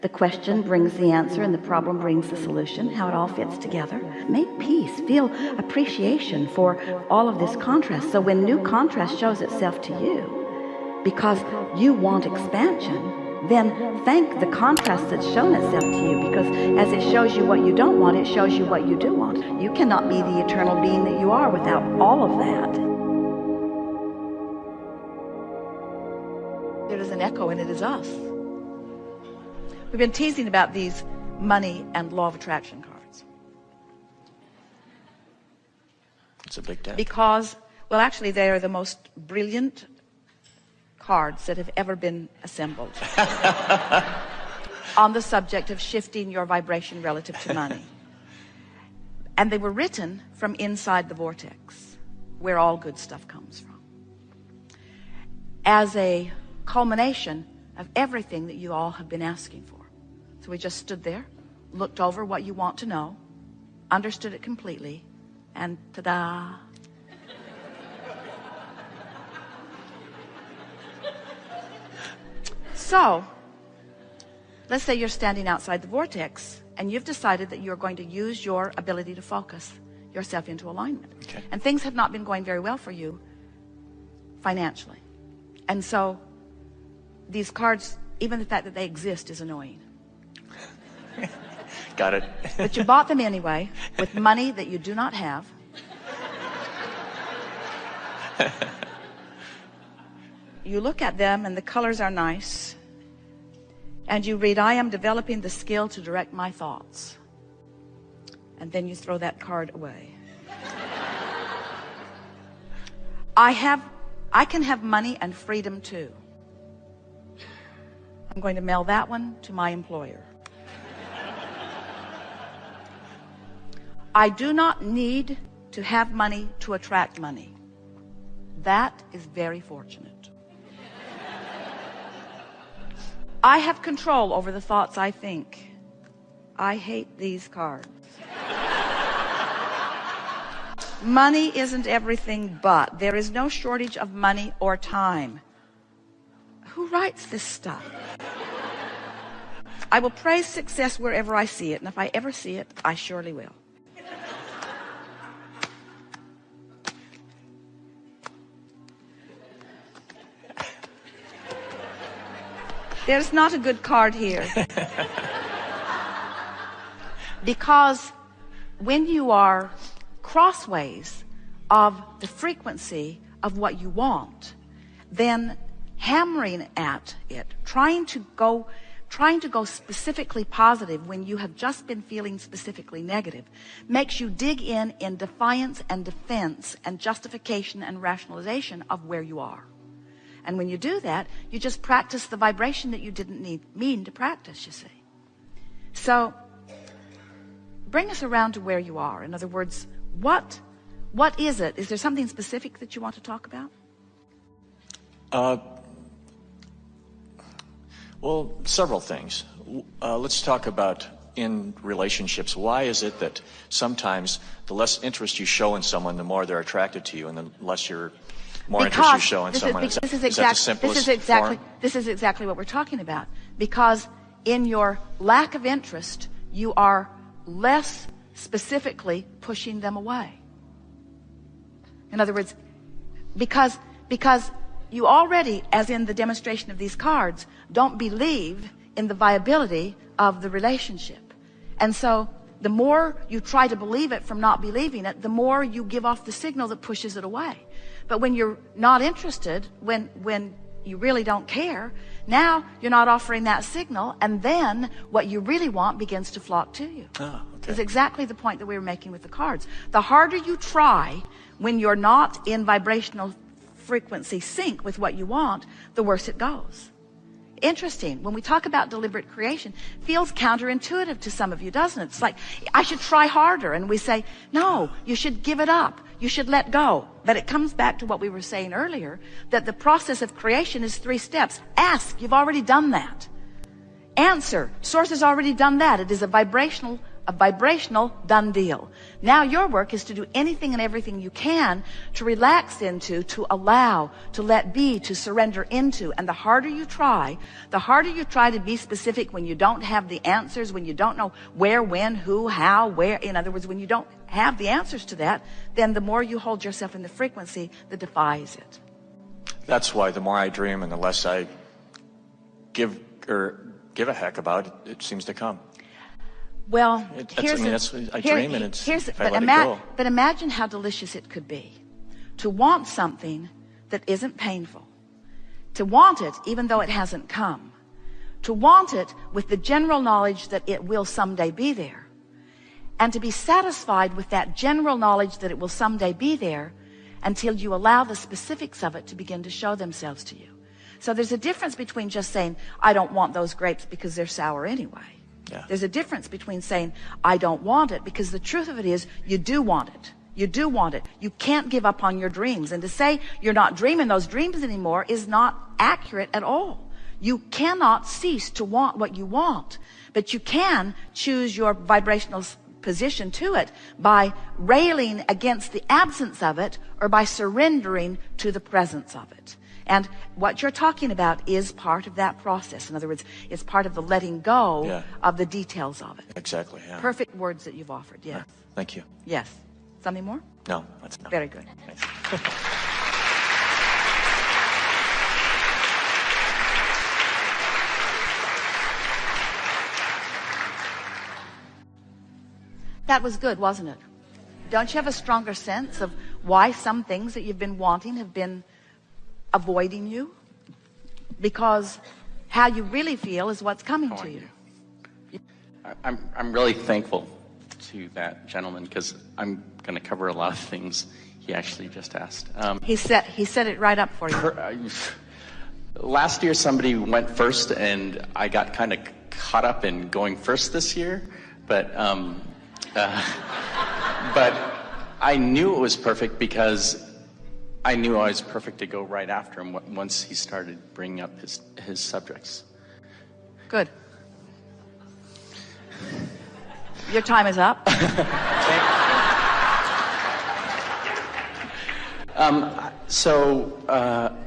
The question brings the answer and the problem brings the solution, how it all fits together. Make peace, feel appreciation for all of this contrast. So when new contrast shows itself to you because you want expansion, then thank the contrast that's shown itself to you, because as it shows you what you don't want, it shows you what you do want. You cannot be the eternal being that you are without all of that. There is an echo and it is us. We've been teasing about these money and law of attraction cards. It's a big deck. Because, well, actually, they are the most brilliant cards that have ever been assembled on the subject of shifting your vibration relative to money. And they were written from inside the vortex, where all good stuff comes from, as a culmination of everything that you all have been asking for. So we just stood there, looked over what you want to know, understood it completely, and ta-da. So, let's say you're standing outside the vortex and you've decided that you're going to use your ability to focus yourself into alignment. Okay. And things have not been going very well for you financially. And so, these cards, even the fact that they exist is annoying. Got it. But you bought them anyway with money that you do not have. You look at them and the colors are nice. And you read, I am developing the skill to direct my thoughts. And then you throw that card away. I can have money and freedom too. I'm going to mail that one to my employer. I do not need to have money to attract money. That is very fortunate. I have control over the thoughts I think. I hate these cards. Money isn't everything, but there is no shortage of money or time. Who writes this stuff? I will praise success wherever I see it, and if I ever see it, I surely will. There's not a good card here. Because when you are crossways of the frequency of what you want, then hammering at it, trying to go specifically positive when you have just been feeling specifically negative, makes you dig in defiance and defense and justification and rationalization of where you are. And when you do that, you just practice the vibration that you didn't mean to practice, you see. So bring us around to where you are. In other words, what is it? Is there something specific that you want to talk about? Well, several things. Let's talk about in relationships. Why is it that sometimes the less interest you show in someone, the more they're attracted to you, and the less more interest you show in someone? Is that the simplest form? This is exactly what we're talking about. Because in your lack of interest, you are less specifically pushing them away. In other words, because you already, as in the demonstration of these cards, don't believe in the viability of the relationship. And so the more you try to believe it from not believing it, the more you give off the signal that pushes it away. But when you're not interested, when you really don't care, now you're not offering that signal, and then what you really want begins to flock to you. Oh, okay. It's exactly the point that we were making with the cards. The harder you try when you're not in vibrational frequency sync with what you want, the worse it goes. Interesting. When we talk about deliberate creation, feels counterintuitive to some of you, doesn't it? It's like, I should try harder. And we say, no, you should give it up. You should let go. But it comes back to what we were saying earlier, that the process of creation is 3 steps. Ask, you've already done that. Answer, source has already done that. It is a vibrational a vibrational done deal. Now your work is to do anything and everything you can to relax into, to allow, to let be, to surrender into. And the harder you try to be specific when you don't have the answers, when you don't know where, when, who, how, where. In other words, when you don't have the answers to that, then the more you hold yourself in the frequency that defies it. That's why the more I dream and the less I give a heck about it, it seems to come. Well, I dream and it's, if I let it go. But imagine how delicious it could be to want something that isn't painful, to want it even though it hasn't come, to want it with the general knowledge that it will someday be there, and to be satisfied with that general knowledge that it will someday be there until you allow the specifics of it to begin to show themselves to you. So there's a difference between just saying, I don't want those grapes because they're sour anyway. Yeah. There's a difference between saying, I don't want it, because the truth of it is, you do want it. You do want it. You can't give up on your dreams. And to say you're not dreaming those dreams anymore is not accurate at all. You cannot cease to want what you want, but you can choose your vibrational position to it by railing against the absence of it or by surrendering to the presence of it. And what you're talking about is part of that process. In other words, it's part of the letting go of the details of it. Exactly, yeah. Perfect words that you've offered, yes. Thank you. Yes. Something more? No, that's enough. Very good. Thanks. That was good, wasn't it? Don't you have a stronger sense of why some things that you've been wanting have been avoiding you? Because how you really feel is what's coming to you. I'm really thankful to that gentleman, because I'm going to cover a lot of things he actually just asked. He set it right up for you. Last year somebody went first, and I got kind of caught up in going first this year, but I knew it was perfect because I knew I was perfect to go right after him once he started bringing up his subjects. Good. Your time is up.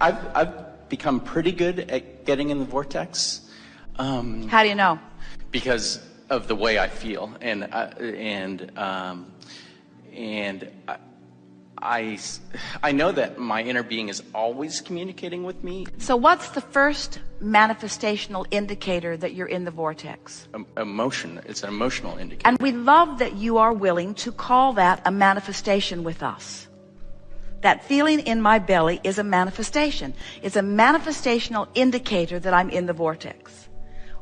I've become pretty good at getting in the vortex. How do you know? Because of the way I feel, and I know that my inner being is always communicating with me. So what's the first manifestational indicator that you're in the vortex? Emotion. It's an emotional indicator. And we love that you are willing to call that a manifestation with us. That feeling in my belly is a manifestation. It's a manifestational indicator that I'm in the vortex.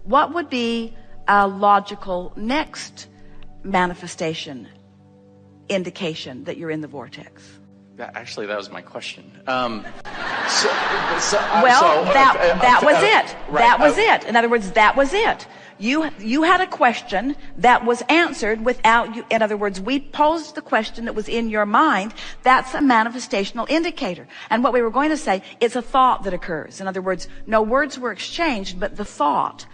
What would be a logical next manifestation indication that you're in the vortex? Actually, that was my question. That was it. Right. That was it. In other words, that was it. You had a question that was answered without you. In other words, we posed the question that was in your mind. That's a manifestational indicator. And what we were going to say, it's a thought that occurs. In other words, no words were exchanged, but the thought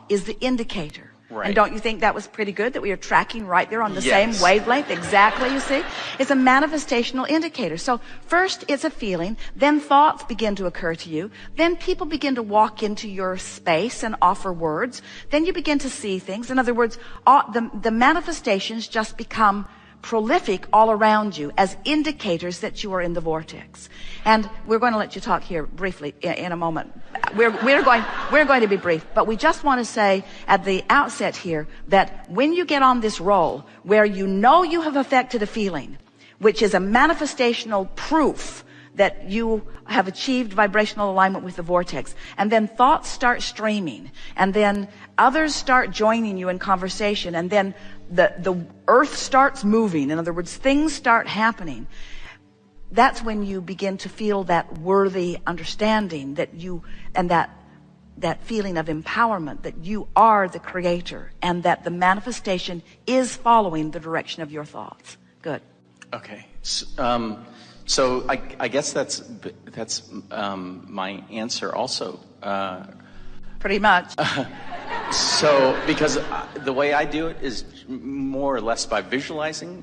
is the indicator. Right. And don't you think that was pretty good, that we are tracking right there on the Yes. same wavelength? Exactly, you see? It's a manifestational indicator. So first it's a feeling, then thoughts begin to occur to you, then people begin to walk into your space and offer words, then you begin to see things. In other words, the manifestations just become prolific all around you as indicators that you are in the vortex. And we're going to let you talk here briefly in a moment. We're going to be brief, but we just want to say at the outset here that when you get on this roll where you know you have affected a feeling, which is a manifestational proof that you have achieved vibrational alignment with the vortex, and then thoughts start streaming, and then others start joining you in conversation, and then the earth starts moving. In other words, things start happening. That's when you begin to feel that worthy understanding that you, and that feeling of empowerment, that you are the creator and that the manifestation is following the direction of your thoughts. Good. Okay. So I guess that's my answer also. Pretty much. So, because the way I do it is more or less by visualizing,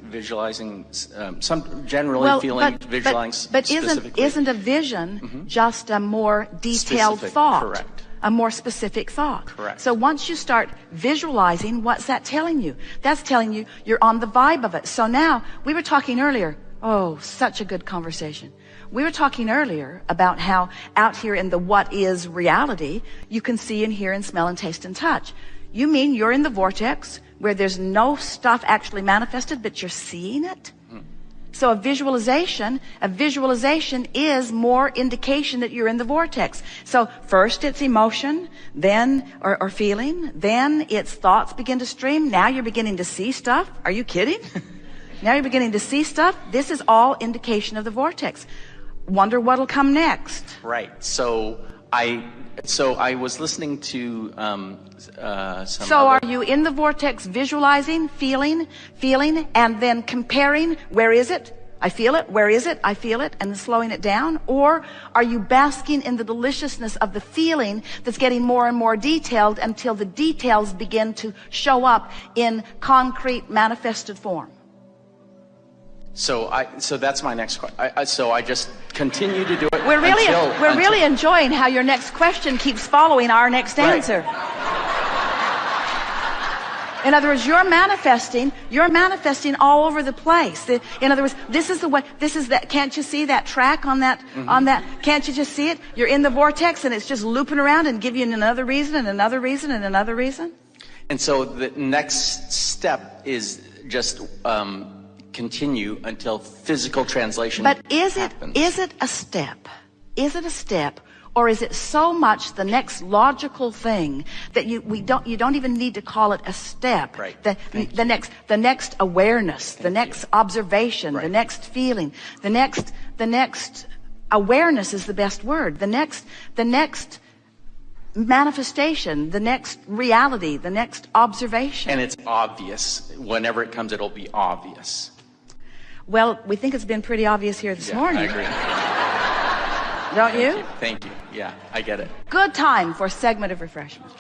some generally feeling, visualizing but specifically. isn't a vision just a more detailed Specific, thought? correct. A more specific thought. Correct. So once you start visualizing, what's that telling you? That's telling you you're on the vibe of it. So now, we were talking earlier, oh, such a good conversation. We were talking earlier about how out here in the what is reality, you can see and hear and smell and taste and touch. You mean you're in the vortex where there's no stuff actually manifested, but you're seeing it? So a visualization is more indication that you're in the vortex. So first it's emotion, then, or feeling, then it's thoughts begin to stream. Now you're beginning to see stuff. Are you kidding? Now you're beginning to see stuff. This is all indication of the vortex. Wonder what'll come next. Right. So I was listening to So are you in the vortex visualizing, feeling, and then comparing, where is it? I feel it. Where is it? I feel it, and then slowing it down? Or are you basking in the deliciousness of the feeling that's getting more and more detailed until the details begin to show up in concrete manifested form? So that's my next question. So I just continue to do it. We're really enjoying how your next question keeps following our next answer. In other words, you're manifesting all over the place. In other words, this is that, can't you see that track on that, can't you just see it? You're in the vortex and it's just looping around and giving you another reason and another reason and another reason. And so the next step is just, continue until physical translation happens. But is it a step? Is it a step? Or is it so much the next logical thing that you don't even need to call it a step? Right. The next awareness, the next observation, the next feeling, the next awareness is the best word. The next manifestation, the next reality, the next observation. And it's obvious. Whenever it comes, it'll be obvious. Well, we think it's been pretty obvious here this morning. I agree. Don't you? Thank you. Yeah, I get it. Good time for a segment of refreshment.